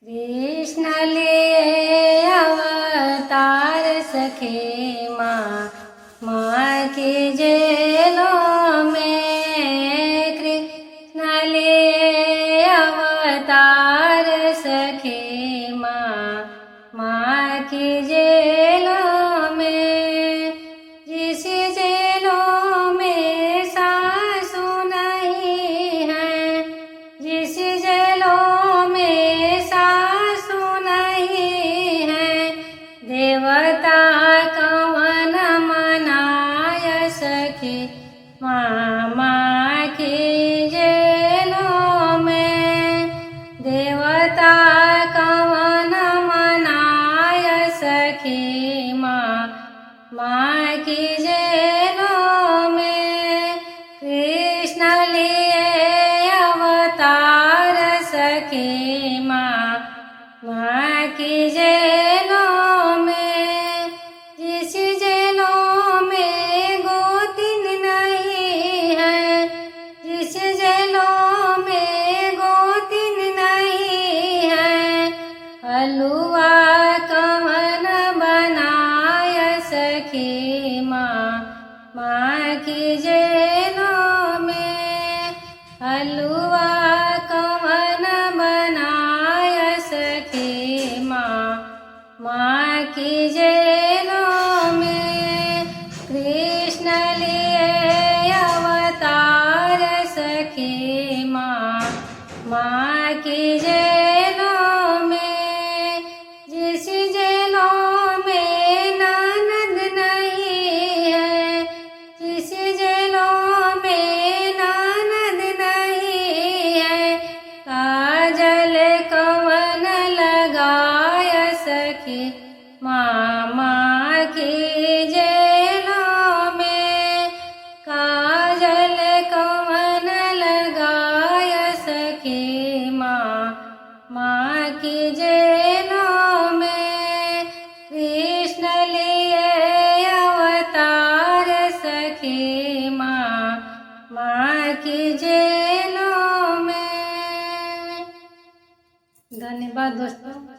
कृष्ण लिए अवतार सखे माँ, माँ की जेलों में। कृष्ण लिए अवतार सखे माँ, माँ की जेलों में। जिस जेलों में सासु नहीं है, जिस जेलों में सासु नहीं है, देवता कवन मनाय सखी माँ, माँ की जेलों में। देवता कवन मनाय सखी माँ, माँ की जेलों में। कृष्ण लिए अवतार सखी माँ, माँ की जेलों में। जिस जेलों में गोतिन नहीं है, जिस जेलों में गोतिन नहीं है, हलवा कवन बनाय सखी माँ, माँ की जेलों में। हलवा कवन बनाय सखी माँ, माँ की जेलों में। कृष्ण लिए अवतार सखी माँ, माँ की जेलों में। जिस जेलों में ननद नहीं है, जिस जेलों में ननद नहीं है, काजल कवन लगाय सखी माँ, माँ की जेलों में। काजल कवन लगाय सखी माँ, माँ की जेलों में। कृष्ण लिए अवतार सखी माँ, माँ की जेलों में। धन्यवाद दोस्तों।